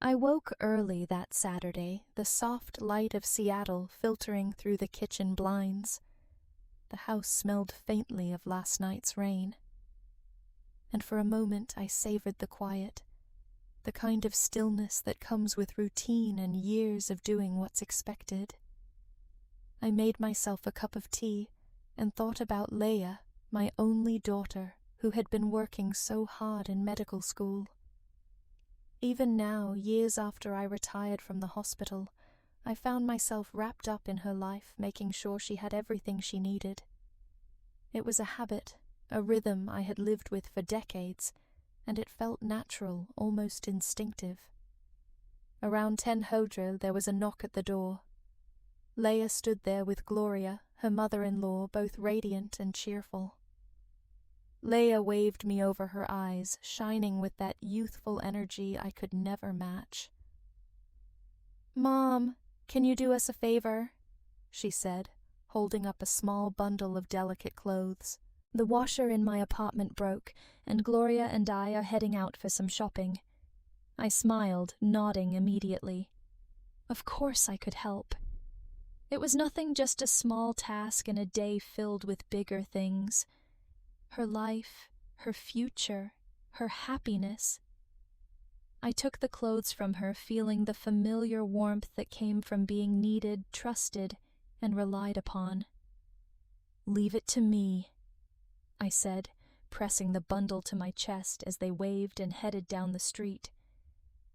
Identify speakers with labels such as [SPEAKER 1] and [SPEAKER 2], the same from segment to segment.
[SPEAKER 1] I woke early that Saturday, the soft light of Seattle filtering through the kitchen blinds. The house smelled faintly of last night's rain. And for a moment I savored the quiet, the kind of stillness that comes with routine and years of doing what's expected. I made myself a cup of tea and thought about Leia, my only daughter, who had been working so hard in medical school. Even now, years after I retired from the hospital, I found myself wrapped up in her life, making sure she had everything she needed. It was a habit, a rhythm I had lived with for decades, and it felt natural, almost instinctive. Around 10 Hodra, there was a knock at the door. Leia stood there with Gloria, her mother-in-law, both radiant and cheerful. Leia waved me over her eyes, shining with that youthful energy I could never match. "Mom, can you do us a favor?" she said, holding up a small bundle of delicate clothes. "The washer in my apartment broke, and Gloria and I are heading out for some shopping." I smiled, nodding immediately. Of course I could help. It was nothing, just a small task in a day filled with bigger things. Her life, her future, her happiness. I took the clothes from her, feeling the familiar warmth that came from being needed, trusted, and relied upon. "Leave it to me," I said, pressing the bundle to my chest as they waved and headed down the street.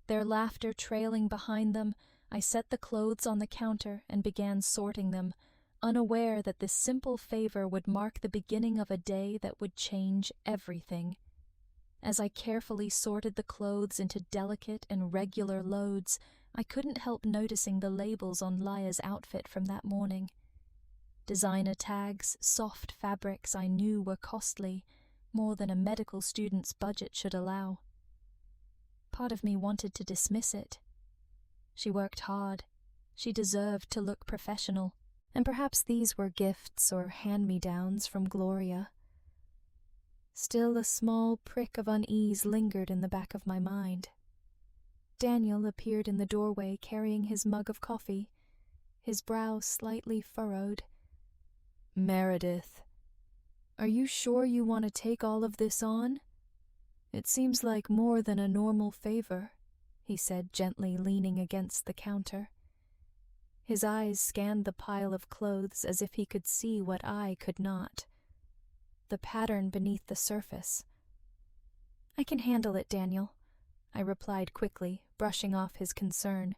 [SPEAKER 1] Their laughter trailing behind them, I set the clothes on the counter and began sorting them, unaware that this simple favor would mark the beginning of a day that would change everything. As I carefully sorted the clothes into delicate and regular loads, I couldn't help noticing the labels on Leia's outfit from that morning. Designer tags, soft fabrics I knew were costly, more than a medical student's budget should allow. Part of me wanted to dismiss it. She worked hard. She deserved to look professional. And perhaps these were gifts or hand-me-downs from Gloria. Still, a small prick of unease lingered in the back of my mind. Daniel appeared in the doorway carrying his mug of coffee, his brow slightly furrowed. "Meredith, are you sure you want to take all of this on? It seems like more than a normal favor," he said, gently leaning against the counter. His eyes scanned the pile of clothes as if he could see what I could not. The pattern beneath the surface. "I can handle it, Daniel," I replied quickly, brushing off his concern.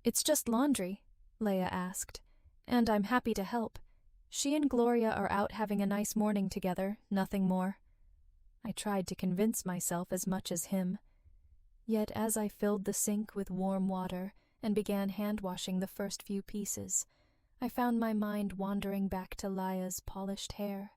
[SPEAKER 1] "It's just laundry," Leia asked, "and I'm happy to help. She and Gloria are out having a nice morning together, nothing more." I tried to convince myself as much as him. Yet as I filled the sink with warm water and began hand-washing the first few pieces, I found my mind wandering back to Leia's polished hair,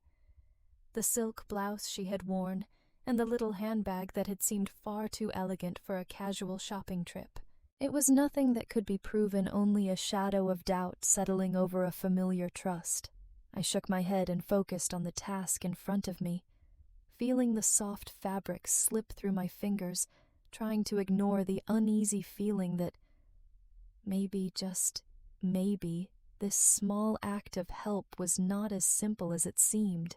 [SPEAKER 1] the silk blouse she had worn, and the little handbag that had seemed far too elegant for a casual shopping trip. It was nothing that could be proven, only a shadow of doubt settling over a familiar trust. I shook my head and focused on the task in front of me, feeling the soft fabric slip through my fingers, trying to ignore the uneasy feeling that maybe, just maybe, this small act of help was not as simple as it seemed.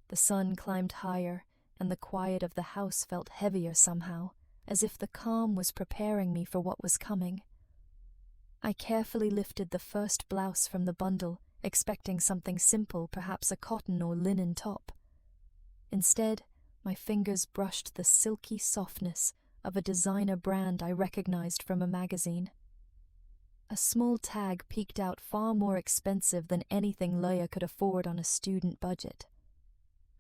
[SPEAKER 1] The sun climbed higher, and the quiet of the house felt heavier somehow, as if the calm was preparing me for what was coming. I carefully lifted the first blouse from the bundle, expecting something simple, perhaps a cotton or linen top. Instead, my fingers brushed the silky softness of a designer brand I recognized from a magazine. A small tag peeked out, far more expensive than anything Leia could afford on a student budget.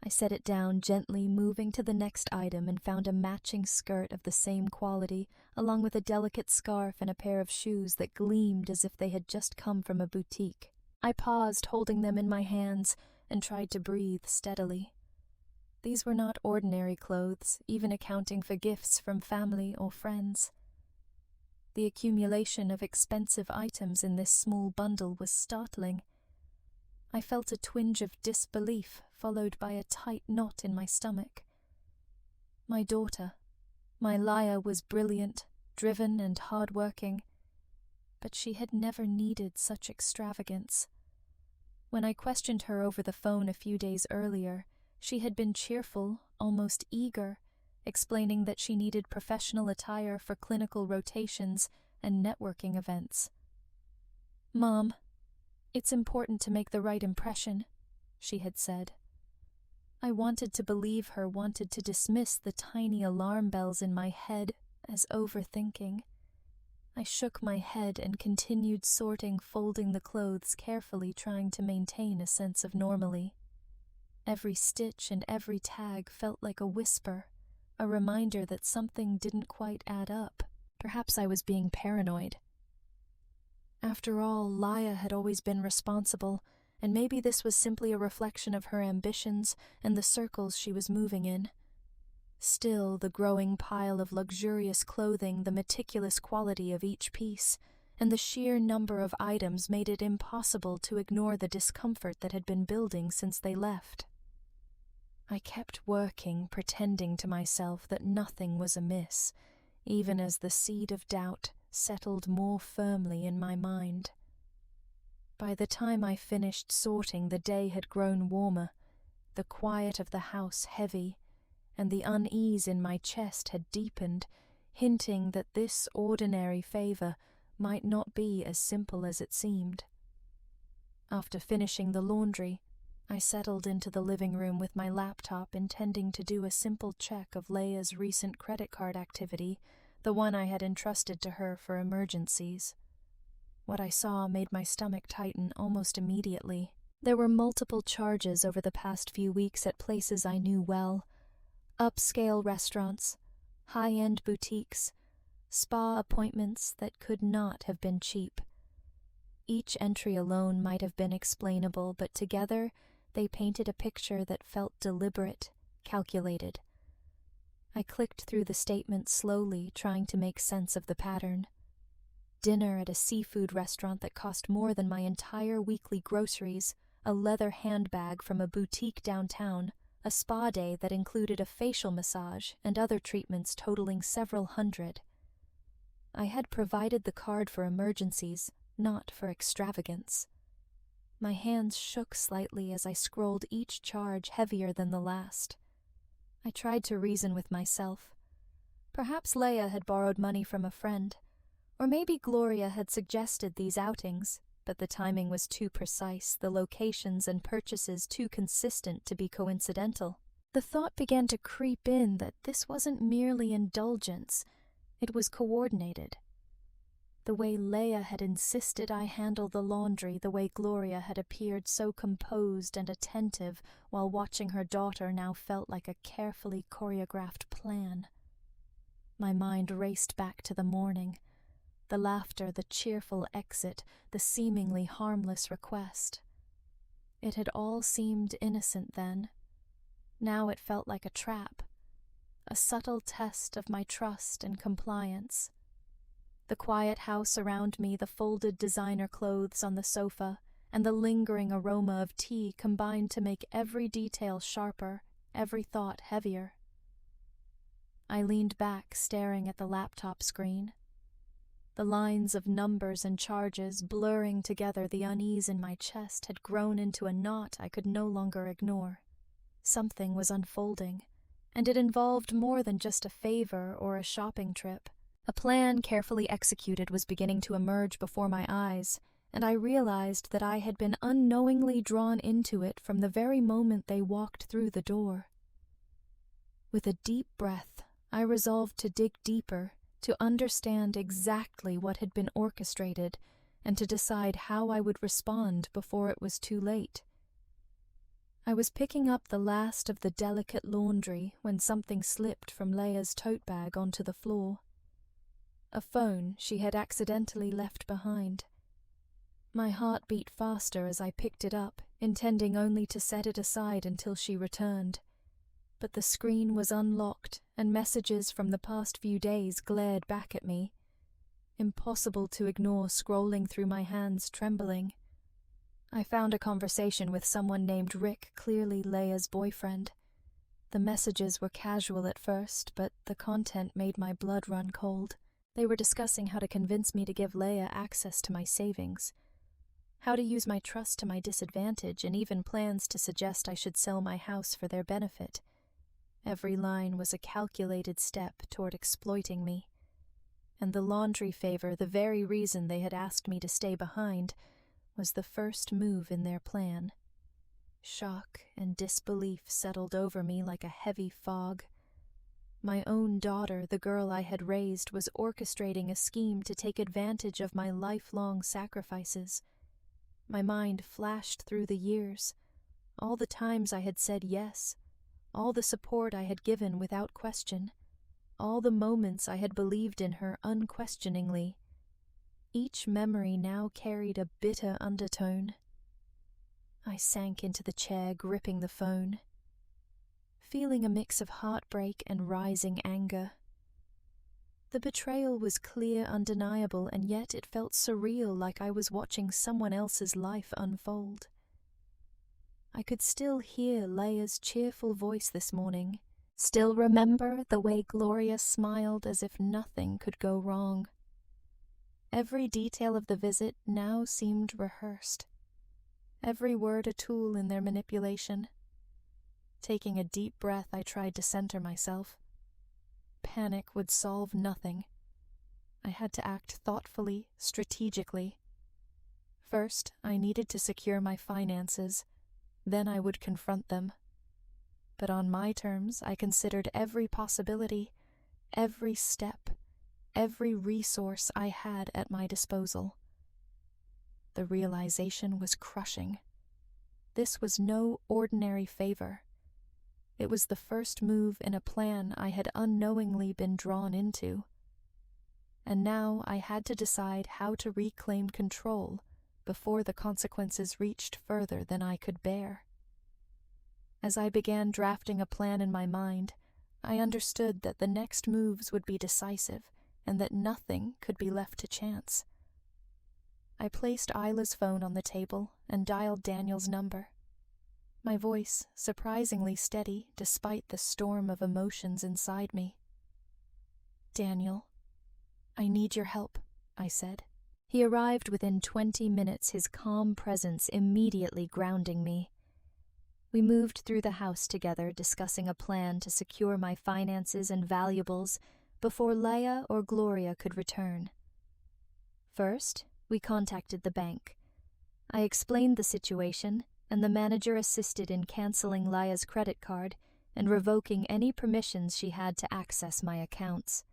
[SPEAKER 1] I set it down gently, moving to the next item, and found a matching skirt of the same quality, along with a delicate scarf and a pair of shoes that gleamed as if they had just come from a boutique. I paused, holding them in my hands, and tried to breathe steadily. These were not ordinary clothes, even accounting for gifts from family or friends. The accumulation of expensive items in this small bundle was startling. I felt a twinge of disbelief, followed by a tight knot in my stomach. My daughter, my Leia, was brilliant, driven and hard-working, but she had never needed such extravagance. When I questioned her over the phone a few days earlier, she had been cheerful, almost eager, explaining that she needed professional attire for clinical rotations and networking events. "Mom, it's important to make the right impression," she had said. I wanted to believe her, wanted to dismiss the tiny alarm bells in my head as overthinking. I shook my head and continued folding the clothes carefully, trying to maintain a sense of normalcy. Every stitch and every tag felt like a whisper, a reminder that something didn't quite add up. Perhaps I was being paranoid. After all, Laya had always been responsible, and maybe this was simply a reflection of her ambitions and the circles she was moving in. Still, the growing pile of luxurious clothing, the meticulous quality of each piece, and the sheer number of items made it impossible to ignore the discomfort that had been building since they left. I kept working, pretending to myself that nothing was amiss, even as the seed of doubt settled more firmly in my mind. By the time I finished sorting, the day had grown warmer, the quiet of the house heavy, and the unease in my chest had deepened, hinting that this ordinary favor might not be as simple as it seemed. After finishing the laundry, I settled into the living room with my laptop, intending to do a simple check of Leia's recent credit card activity, the one I had entrusted to her for emergencies. What I saw made my stomach tighten almost immediately. There were multiple charges over the past few weeks at places I knew well: upscale restaurants, high-end boutiques, spa appointments that could not have been cheap. Each entry alone might have been explainable, but together they painted a picture that felt deliberate, calculated. I clicked through the statements slowly, trying to make sense of the pattern. Dinner at a seafood restaurant that cost more than my entire weekly groceries, a leather handbag from a boutique downtown, a spa day that included a facial massage and other treatments totaling several hundred. I had provided the card for emergencies, not for extravagance. My hands shook slightly as I scrolled each charge heavier than the last. I tried to reason with myself. Perhaps Leia had borrowed money from a friend, or maybe Gloria had suggested these outings, but the timing was too precise, the locations and purchases too consistent to be coincidental. The thought began to creep in that this wasn't merely indulgence, it was coordinated. The way Leia had insisted I handle the laundry, the way Gloria had appeared so composed and attentive while watching her daughter, now felt like a carefully choreographed plan. My mind raced back to the morning. The laughter, the cheerful exit, the seemingly harmless request. It had all seemed innocent then. Now it felt like a trap, a subtle test of my trust and compliance. The quiet house around me, the folded designer clothes on the sofa, and the lingering aroma of tea combined to make every detail sharper, every thought heavier. I leaned back, staring at the laptop screen. The lines of numbers and charges blurring together, the unease in my chest had grown into a knot I could no longer ignore. Something was unfolding, and it involved more than just a favor or a shopping trip. A plan carefully executed was beginning to emerge before my eyes, and I realized that I had been unknowingly drawn into it from the very moment they walked through the door. With a deep breath, I resolved to dig deeper, to understand exactly what had been orchestrated, and to decide how I would respond before it was too late. I was picking up the last of the delicate laundry when something slipped from Leia's tote bag onto the floor. A phone she had accidentally left behind. My heart beat faster as I picked it up, intending only to set it aside until she returned. But the screen was unlocked, and messages from the past few days glared back at me. Impossible to ignore, scrolling through my hands, trembling. I found a conversation with someone named Rick, clearly Leia's boyfriend. The messages were casual at first, but the content made my blood run cold. They were discussing how to convince me to give Leia access to my savings, how to use my trust to my disadvantage, and even plans to suggest I should sell my house for their benefit. Every line was a calculated step toward exploiting me. And the laundry favor, the very reason they had asked me to stay behind, was the first move in their plan. Shock and disbelief settled over me like a heavy fog. My own daughter, the girl I had raised, was orchestrating a scheme to take advantage of my lifelong sacrifices. My mind flashed through the years, all the times I had said yes, all the support I had given without question, all the moments I had believed in her unquestioningly. Each memory now carried a bitter undertone. I sank into the chair, gripping the phone, feeling a mix of heartbreak and rising anger. The betrayal was clear, undeniable, and yet it felt surreal, like I was watching someone else's life unfold. I could still hear Leia's cheerful voice this morning, still remember the way Gloria smiled as if nothing could go wrong. Every detail of the visit now seemed rehearsed, every word a tool in their manipulation. Taking a deep breath, I tried to center myself. Panic would solve nothing. I had to act thoughtfully, strategically. First, I needed to secure my finances. Then I would confront them. But on my terms, I considered every possibility, every step, every resource I had at my disposal. The realization was crushing. This was no ordinary favor. It was the first move in a plan I had unknowingly been drawn into. And now I had to decide how to reclaim control before the consequences reached further than I could bear. As I began drafting a plan in my mind, I understood that the next moves would be decisive and that nothing could be left to chance. I placed Isla's phone on the table and dialed Daniel's number. My voice surprisingly steady despite the storm of emotions inside me. "Daniel, I need your help," I said. He arrived within 20 minutes, his calm presence immediately grounding me. We moved through the house together, discussing a plan to secure my finances and valuables before Leia or Gloria could return. First, we contacted the bank. I explained the situation, and the manager assisted in canceling Leia's credit card and revoking any permissions she had to access my accounts.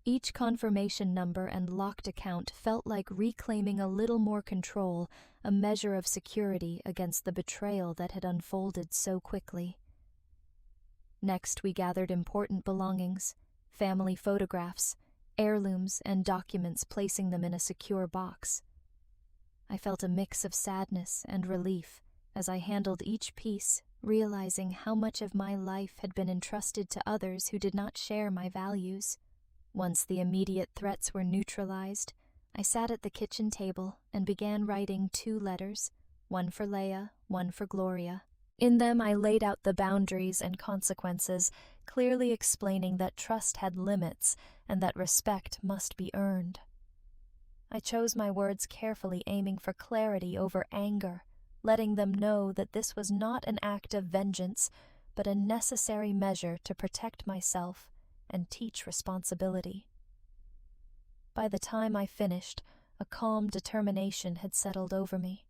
[SPEAKER 1] Each confirmation number and locked account felt like reclaiming a little more control, a measure of security against the betrayal that had unfolded so quickly. Next, we gathered important belongings, family photographs, heirlooms, and documents, placing them in a secure box. I felt a mix of sadness and relief as I handled each piece, realizing how much of my life had been entrusted to others who did not share my values. Once the immediate threats were neutralized, I sat at the kitchen table and began writing 2 letters, one for Leia, one for Gloria. In them I laid out the boundaries and consequences, clearly explaining that trust had limits and that respect must be earned. I chose my words carefully, aiming for clarity over anger, letting them know that this was not an act of vengeance, but a necessary measure to protect myself and teach responsibility. By the time I finished, a calm determination had settled over me.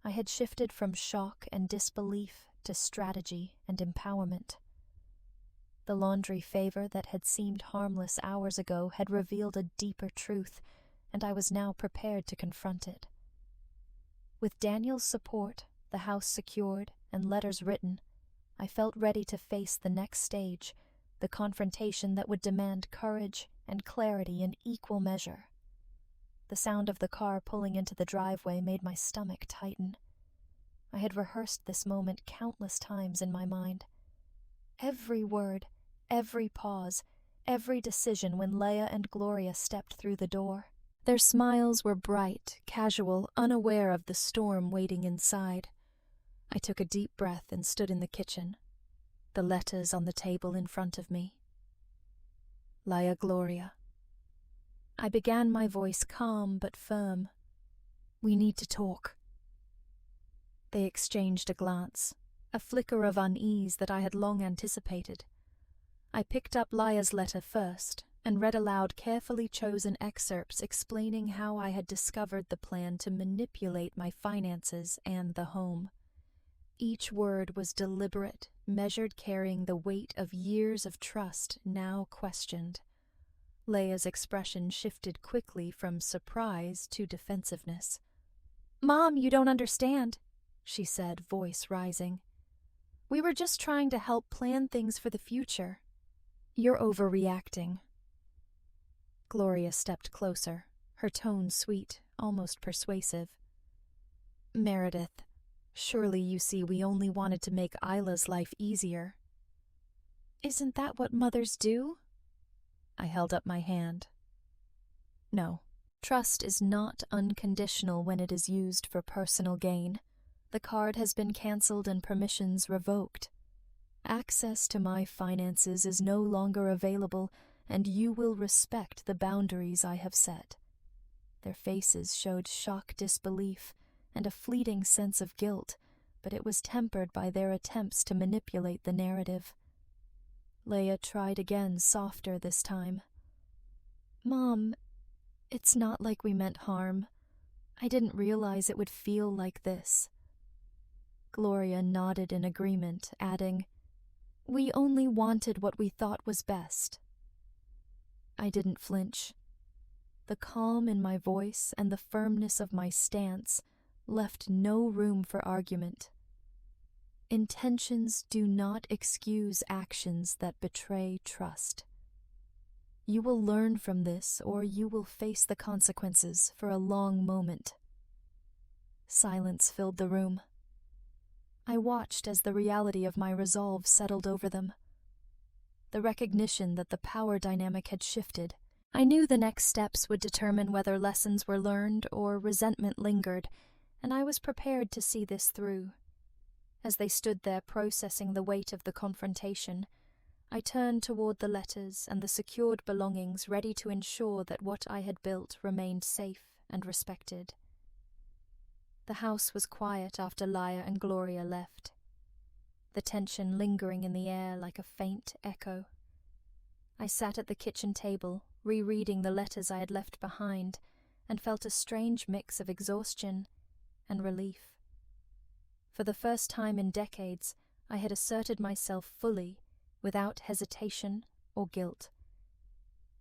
[SPEAKER 1] I had shifted from shock and disbelief to strategy and empowerment. The laundry favor that had seemed harmless hours ago had revealed a deeper truth, and I was now prepared to confront it. With Daniel's support, the house secured, and letters written, I felt ready to face the next stage, the confrontation that would demand courage and clarity in equal measure. The sound of the car pulling into the driveway made my stomach tighten. I had rehearsed this moment countless times in my mind. Every word, every pause, every decision when Leia and Gloria stepped through the door. Their smiles were bright, casual, unaware of the storm waiting inside. I took a deep breath and stood in the kitchen, the letters on the table in front of me. Leia Gloria, I began, my voice calm but firm. "We need to talk." They exchanged a glance, a flicker of unease that I had long anticipated. I picked up Laya's letter first and read aloud carefully chosen excerpts explaining how I had discovered the plan to manipulate my finances and the home. Each word was deliberate, measured, carrying the weight of years of trust now questioned. Leia's expression shifted quickly from surprise to defensiveness. "Mom, you don't understand," she said, voice rising. "We were just trying to help plan things for the future." "You're overreacting." Gloria stepped closer, her tone sweet, almost persuasive. "Meredith, surely you see we only wanted to make Isla's life easier." "Isn't that what mothers do?" I held up my hand. "No, trust is not unconditional when it is used for personal gain. The card has been cancelled and permissions revoked. Access to my finances is no longer available, and you will respect the boundaries I have set." Their faces showed shocked disbelief and a fleeting sense of guilt, but it was tempered by their attempts to manipulate the narrative. Leia tried again, softer this time. "Mom, it's not like we meant harm. I didn't realize it would feel like this." Gloria nodded in agreement, adding, "We only wanted what we thought was best." I didn't flinch. The calm in my voice and the firmness of my stance left no room for argument. Intentions do not excuse actions that betray trust. You will learn from this, or you will face the consequences for a long moment. Silence filled the room. I watched as the reality of my resolve settled over them. The recognition that the power dynamic had shifted. I knew the next steps would determine whether lessons were learned or resentment lingered, and I was prepared to see this through. As they stood there processing the weight of the confrontation, I turned toward the letters and the secured belongings, ready to ensure that what I had built remained safe and respected. The house was quiet after Laia and Gloria left, the tension lingering in the air like a faint echo. I sat at the kitchen table, rereading the letters I had left behind, and felt a strange mix of exhaustion and relief. For the first time in decades, I had asserted myself fully, without hesitation or guilt.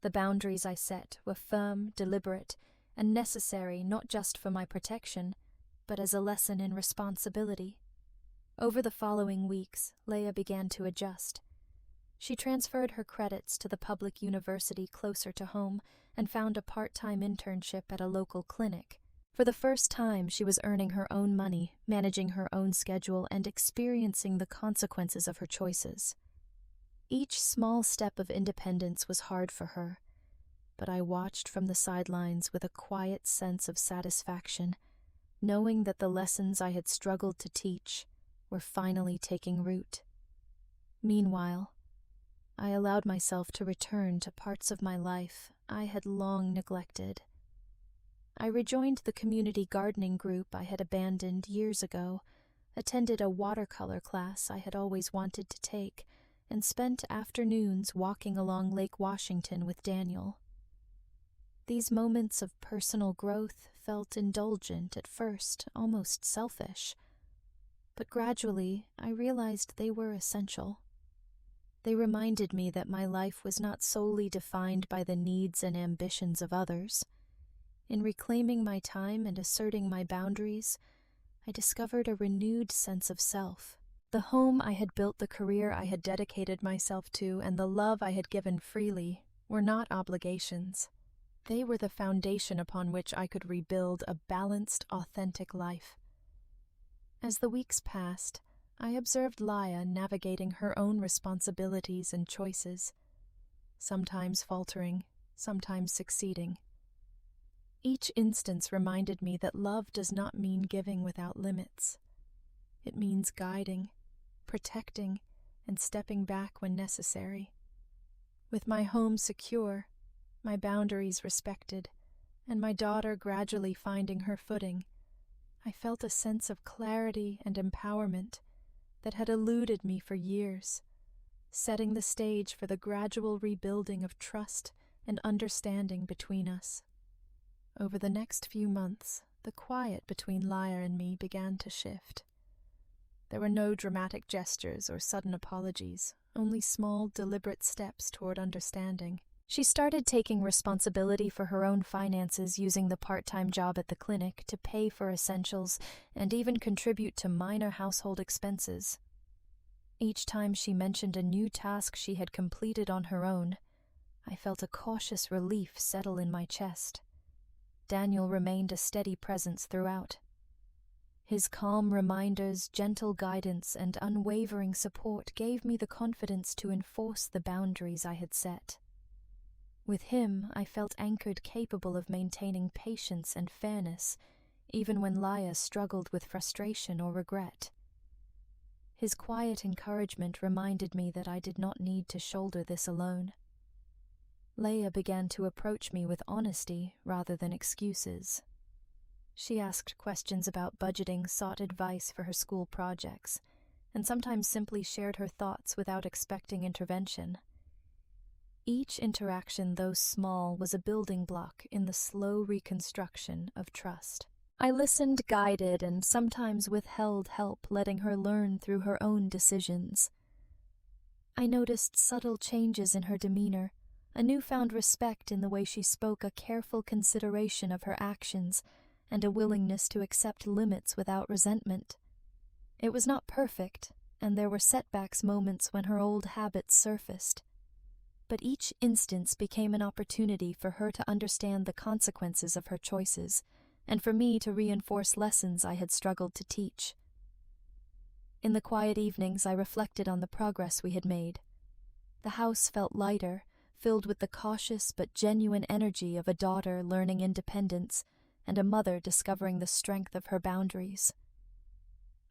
[SPEAKER 1] The boundaries I set were firm, deliberate, and necessary not just for my protection, but as a lesson in responsibility. Over the following weeks, Leia began to adjust. She transferred her credits to the public university closer to home and found a part-time internship at a local clinic. For the first time, she was earning her own money, managing her own schedule, and experiencing the consequences of her choices. Each small step of independence was hard for her, but I watched from the sidelines with a quiet sense of satisfaction, knowing that the lessons I had struggled to teach were finally taking root. Meanwhile, I allowed myself to return to parts of my life I had long neglected. I rejoined the community gardening group I had abandoned years ago, attended a watercolor class I had always wanted to take, and spent afternoons walking along Lake Washington with Daniel. These moments of personal growth felt indulgent at first, almost selfish, but gradually I realized they were essential. They reminded me that my life was not solely defined by the needs and ambitions of others. In reclaiming my time and asserting my boundaries, I discovered a renewed sense of self. The home I had built, the career I had dedicated myself to, and the love I had given freely were not obligations. They were the foundation upon which I could rebuild a balanced, authentic life. As the weeks passed, I observed Laia navigating her own responsibilities and choices, sometimes faltering, sometimes succeeding. Each instance reminded me that love does not mean giving without limits. It means guiding, protecting, and stepping back when necessary. With my home secure, my boundaries respected, and my daughter gradually finding her footing, I felt a sense of clarity and empowerment that had eluded me for years, setting the stage for the gradual rebuilding of trust and understanding between us. Over the next few months, the quiet between Laya and me began to shift. There were no dramatic gestures or sudden apologies, only small, deliberate steps toward understanding. She started taking responsibility for her own finances, using the part-time job at the clinic to pay for essentials and even contribute to minor household expenses. Each time she mentioned a new task she had completed on her own, I felt a cautious relief settle in my chest. Daniel remained a steady presence throughout. His calm reminders, gentle guidance, and unwavering support gave me the confidence to enforce the boundaries I had set. With him, I felt anchored, capable of maintaining patience and fairness, even when Laya struggled with frustration or regret. His quiet encouragement reminded me that I did not need to shoulder this alone. Leia began to approach me with honesty rather than excuses. She asked questions about budgeting, sought advice for her school projects, and sometimes simply shared her thoughts without expecting intervention. Each interaction, though small, was a building block in the slow reconstruction of trust. I listened, guided, and sometimes withheld help, letting her learn through her own decisions. I noticed subtle changes in her demeanor, a newfound respect in the way she spoke, a careful consideration of her actions, and a willingness to accept limits without resentment. It was not perfect, and there were setbacks, moments when her old habits surfaced. But each instance became an opportunity for her to understand the consequences of her choices, and for me to reinforce lessons I had struggled to teach. In the quiet evenings, I reflected on the progress we had made. The house felt lighter, filled with the cautious but genuine energy of a daughter learning independence and a mother discovering the strength of her boundaries.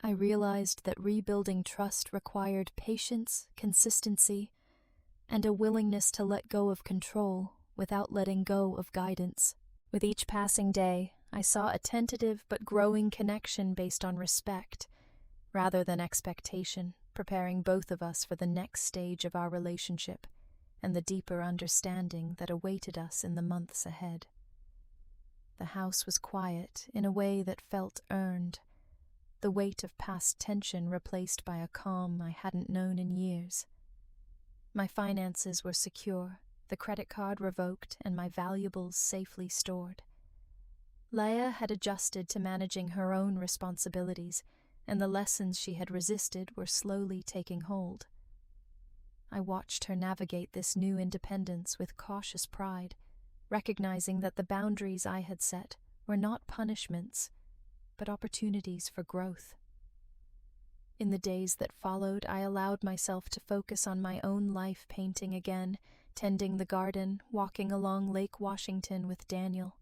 [SPEAKER 1] I realized that rebuilding trust required patience, consistency, and a willingness to let go of control without letting go of guidance. With each passing day, I saw a tentative but growing connection based on respect rather than expectation, preparing both of us for the next stage of our relationship and the deeper understanding that awaited us in the months ahead. The house was quiet in a way that felt earned, the weight of past tension replaced by a calm I hadn't known in years. My finances were secure, the credit card revoked, and my valuables safely stored. Leia had adjusted to managing her own responsibilities, and the lessons she had resisted were slowly taking hold. I watched her navigate this new independence with cautious pride, recognizing that the boundaries I had set were not punishments, but opportunities for growth. In the days that followed, I allowed myself to focus on my own life, painting again, tending the garden, walking along Lake Washington with Daniel.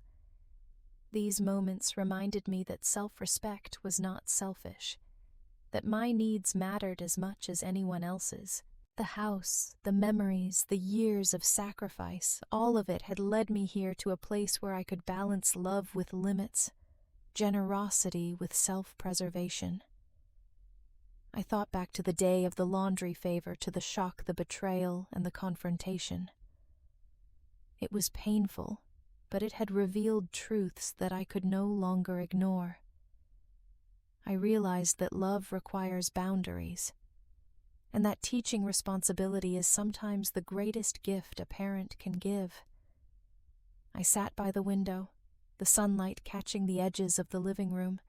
[SPEAKER 1] These moments reminded me that self-respect was not selfish, that my needs mattered as much as anyone else's. The house, the memories, the years of sacrifice, all of it had led me here to a place where I could balance love with limits, generosity with self-preservation. I thought back to the day of the laundry favor, to the shock, the betrayal, and the confrontation. It was painful, but it had revealed truths that I could no longer ignore. I realized that love requires boundaries, and that teaching responsibility is sometimes the greatest gift a parent can give. I sat by the window, the sunlight catching the edges of the living room,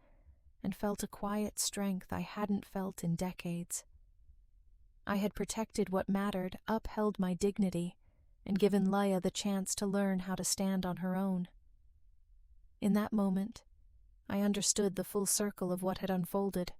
[SPEAKER 1] and felt a quiet strength I hadn't felt in decades. I had protected what mattered, upheld my dignity, and given Leia the chance to learn how to stand on her own. In that moment, I understood the full circle of what had unfolded.